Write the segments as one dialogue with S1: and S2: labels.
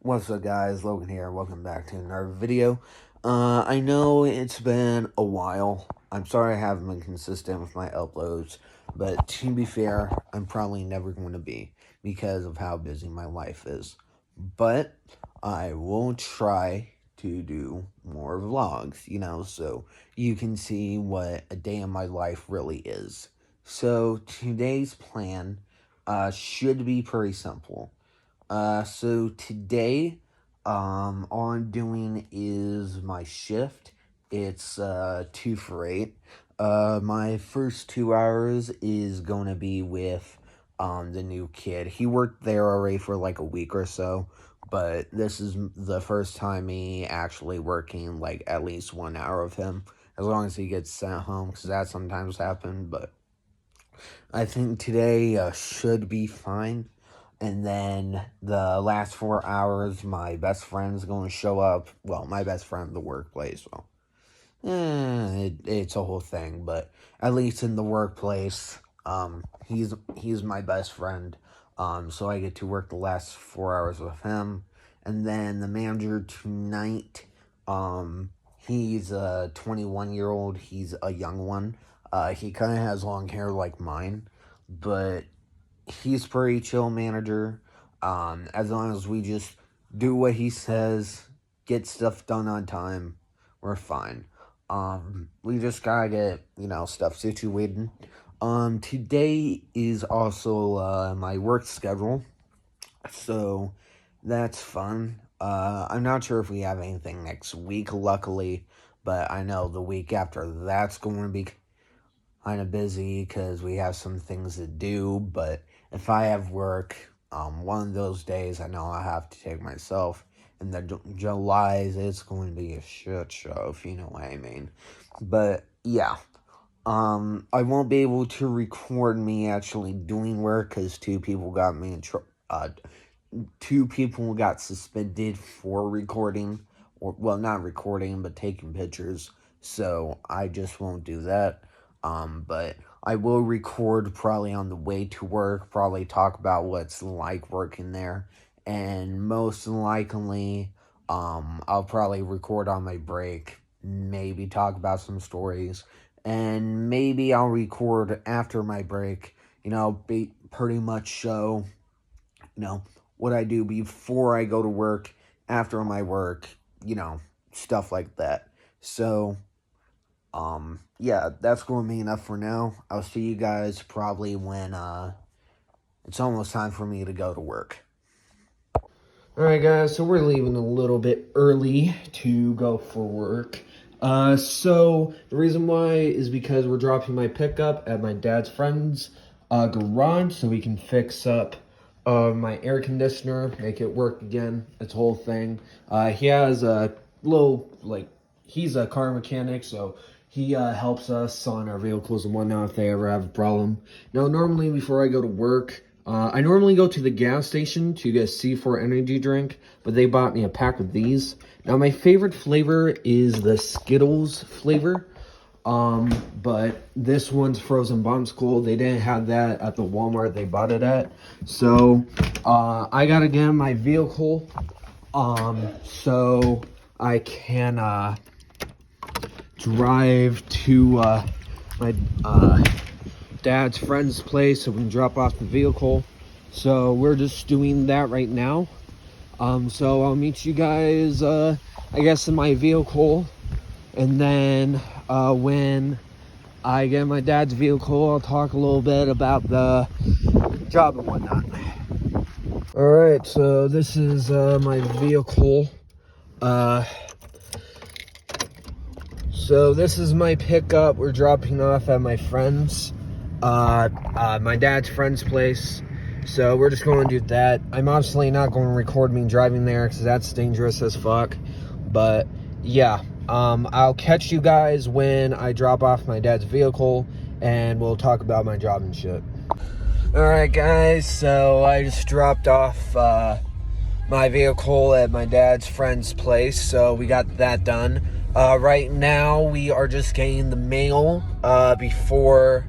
S1: What's up, guys? Logan here. Welcome back to another video. I know it's been a while. I'm sorry I haven't been consistent with my uploads, but to be fair, I'm probably never going to be because of how busy my life is. But I will try to do more vlogs, so you can see what a day in my life really is. So today's plan should be pretty simple. So today, all I'm doing is my shift. It's 2 for 8. My first 2 hours is going to be with the new kid. He worked there already for like a week or so, but this is the first time me actually working like at least 1 hour of him, as long as he gets sent home, because that sometimes happens. But I think today should be fine. And then the last 4 hours, my best friend's going to show up. Well, my best friend in the workplace. Well, it's a whole thing, but at least in the workplace, he's my best friend. So I get to work the last 4 hours with him. And then the manager tonight, he's a 21-year-old. He's a young one. He kind of has long hair like mine, but he's pretty chill manager. As long as we just do what he says, get stuff done on time, we're fine. We just gotta get, stuff situated. Today is also, my work schedule, so that's fun. I'm not sure if we have anything next week, luckily, but I know the week after that's going to be kind of busy because we have some things to do. But if I have work, one of those days, I know I have to take myself. And the July's, it's going to be a shit show, if you know what I mean. But yeah, I won't be able to record me actually doing work because two people got me in trouble. Two people got suspended for recording, or well, not recording, but taking pictures. So I just won't do that. But I will record probably on the way to work, probably talk about what it's like working there, and most likely, I'll probably record on my break, maybe talk about some stories, and maybe I'll record after my break, be pretty much show, what I do before I go to work, after my work, stuff like that. So, yeah, that's going to be enough for now. I'll see you guys probably when, it's almost time for me to go to work. Alright, guys, so we're leaving a little bit early to go for work. So the reason why is because we're dropping my pickup at my dad's friend's garage so we can fix up my air conditioner, make it work again. It's a whole thing. He has a little, he's a car mechanic, so he helps us on our vehicles and whatnot if they ever have a problem. Now, normally before I go to work, I normally go to the gas station to get a C4 energy drink, but they bought me a pack of these. Now, my favorite flavor is the Skittles flavor, but this one's Frozen Bombskull. They didn't have that at the Walmart they bought it at, so I gotta get in my vehicle, so I can drive to my dad's friend's place so we can drop off the vehicle. So we're just doing that right now. So I'll meet you guys, I guess, in my vehicle. And then when I get in my dad's vehicle, I'll talk a little bit about the job and whatnot. Alright, so this is my vehicle. So this is my pickup. We're dropping off at my friend's, my dad's friend's place. So we're just going to do that. I'm obviously not going to record me driving there because that's dangerous as fuck. But yeah, I'll catch you guys when I drop off my dad's vehicle and we'll talk about my job and shit. Alright, guys, so I just dropped off my vehicle at my dad's friend's place, so we got that done. Right now, we are just getting the mail before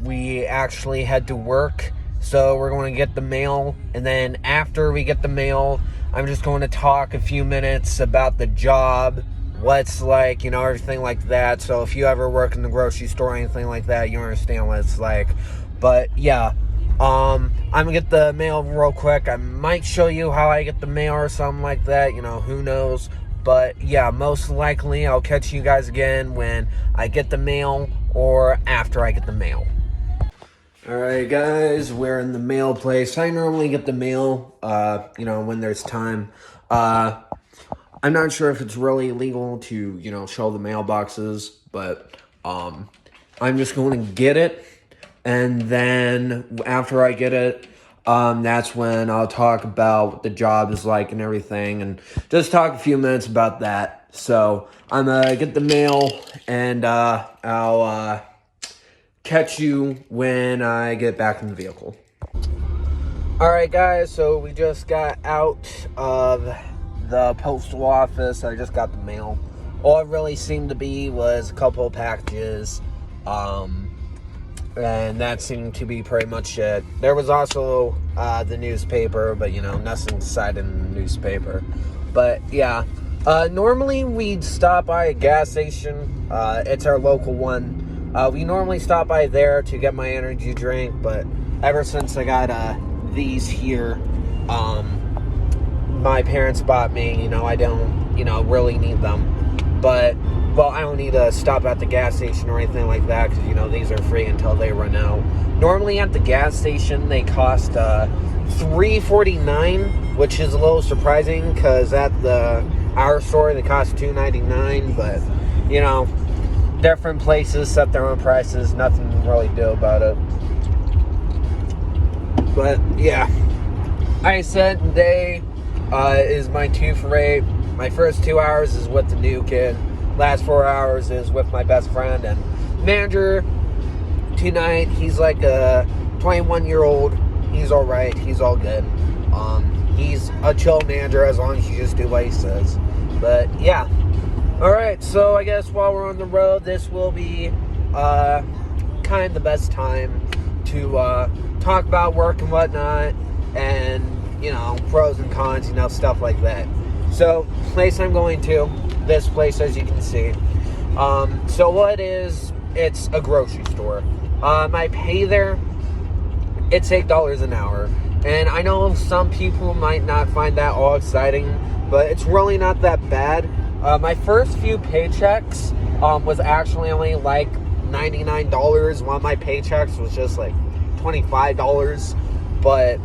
S1: we actually head to work. So we're going to get the mail, and then after we get the mail, I'm just going to talk a few minutes about the job, what it's like, everything like that. So if you ever work in the grocery store or anything like that, you understand what it's like. But yeah, I'm gonna get the mail real quick. I might show you how I get the mail or something like that, who knows. But yeah, most likely I'll catch you guys again when I get the mail or after I get the mail. Alright guys, we're in the mail place. I normally get the mail, when there's time. I'm not sure if it's really legal to, show the mailboxes, but I'm just going to get it. And then after I get it, that's when I'll talk about what the job is like and everything, and just talk a few minutes about that. So I'm gonna get the mail, and I'll catch you when I get back in the vehicle. Alright guys, so we just got out of the postal office. I just got the mail. All it really seemed to be was a couple of packages, and that seemed to be pretty much it. There was also the newspaper, but nothing decided in the newspaper. But yeah, normally we'd stop by a gas station. It's our local one. We normally stop by there to get my energy drink, but ever since I got these here, my parents bought me. I don't really need them, but I don't need to stop at the gas station or anything like that, because these are free until they run out. Normally at the gas station they cost $3.49, which is a little surprising, because at our store they cost $2.99. But different places set their own prices. Nothing to really do about it. But yeah, like I said, today is my 2 for 8. My first 2 hours is with the new kid. Last 4 hours is with my best friend and manager. Tonight, he's like a 21-year-old. He's all right. He's all good. He's a chill manager as long as you just do what he says. But yeah. All right. So I guess while we're on the road, this will be kind of the best time to talk about work and whatnot, and pros and cons, stuff like that. So, place I'm going to, this place, as you can see. So what it is, it's a grocery store. My pay there, it's $8 an hour. And I know some people might not find that all exciting, but it's really not that bad. My first few paychecks was actually only like $99. One of my paychecks was just like $25. But,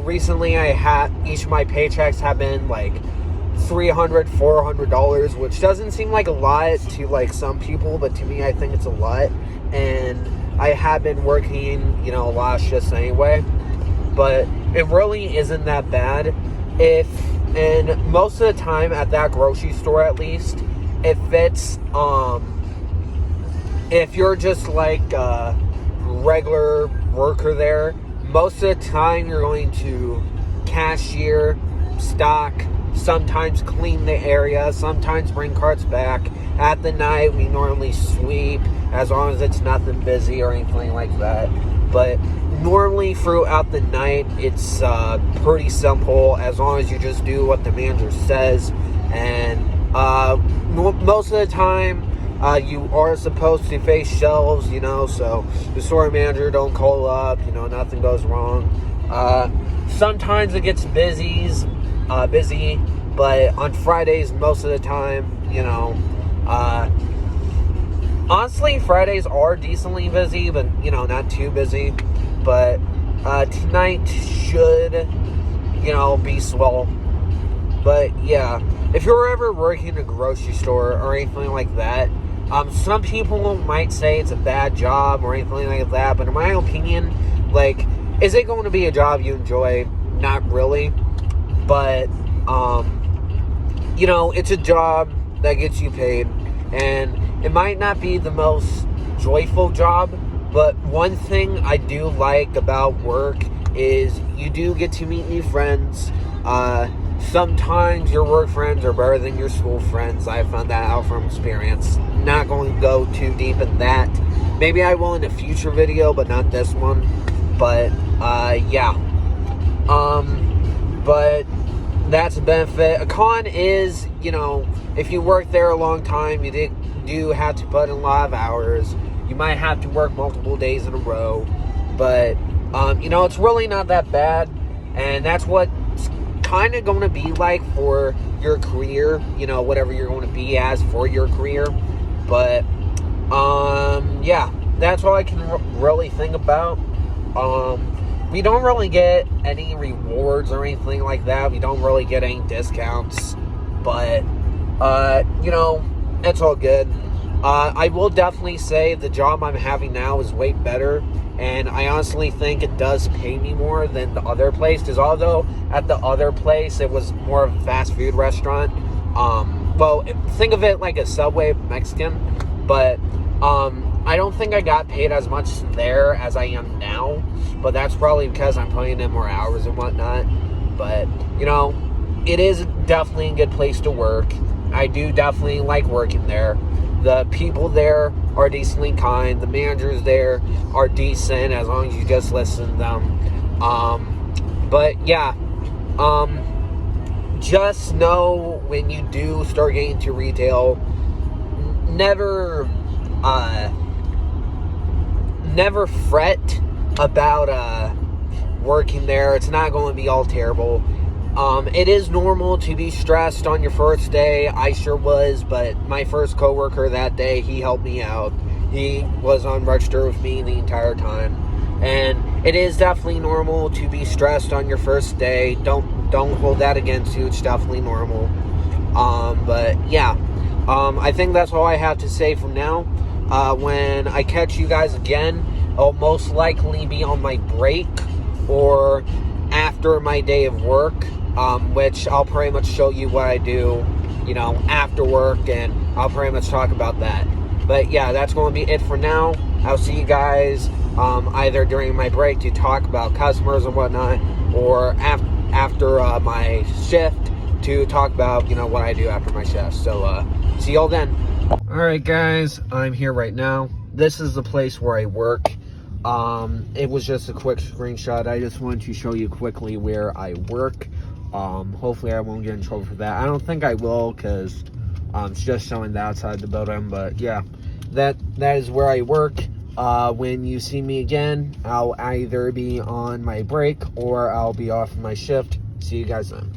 S1: recently each of my paychecks have been like $300, $400, which doesn't seem like a lot to like some people, but to me I think it's a lot. And I have been working a lot of shifts anyway, but it really isn't that bad. And most of the time at that grocery store, at least, if you're just like a regular worker there, most of the time you're going to cashier, stock, sometimes clean the area, sometimes bring carts back. At the night, we normally sweep, as long as it's nothing busy or anything like that. But normally throughout the night, it's pretty simple, as long as you just do what the manager says. And most of the time, you are supposed to face shelves, so the store manager don't call up, nothing goes wrong. Sometimes it gets busy, but on Fridays, most of the time, honestly, Fridays are decently busy, but, not too busy. But tonight should, be swell. But yeah, if you're ever working in a grocery store or anything like that, some people might say it's a bad job or anything like that, but in my opinion, is it going to be a job you enjoy? Not really. But, it's a job that gets you paid, and it might not be the most joyful job, but one thing I do like about work is you do get to meet new friends. Sometimes your work friends are better than your school friends. I found that out from experience. Not going to go too deep in that. Maybe I will in a future video, but not this one. But yeah, but that's a benefit. A con is, if you work there a long time, you do have to put in a lot of hours. You might have to work multiple days in a row, but it's really not that bad, and that's what it's kind of going to be like for your career, whatever you're going to be as for your career. But yeah, that's all I can really think about. We don't really get any rewards or anything like that. We don't really get any discounts, but it's all good. I will definitely say the job I'm having now is way better, and I honestly think it does pay me more than the other place, because although at the other place it was more of a fast food restaurant, well, think of it like a Subway Mexican, but I don't think I got paid as much there as I am now, but that's probably because I'm putting in more hours and whatnot. But it is definitely a good place to work. I do definitely like working there. The people there are decently kind. The managers there are decent as long as you just listen to them. But yeah, just know when you do start getting to retail, never fret about working there. It's not going to be all terrible. It is normal to be stressed on your first day. I sure was, but my first coworker that day, he helped me out. He was on register with me the entire time. And it is definitely normal to be stressed on your first day. Don't hold that against you. It's definitely normal. But yeah, I think that's all I have to say from now. When I catch you guys again, I'll most likely be on my break or after my day of work, which I'll pretty much show you what I do, after work, and I'll pretty much talk about that. But yeah, that's going to be it for now. I'll see you guys either during my break to talk about customers and whatnot, or after my shift to talk about, what I do after my shift. So see y'all then. Alright guys, I'm here right now. This is the place where I work. It was just a quick screenshot. I just wanted to show you quickly where I work. Hopefully I won't get in trouble for that. I don't think I will, because it's just showing the outside of the building. But yeah, that is where I work. When you see me again, I'll either be on my break or I'll be off my shift. See you guys then.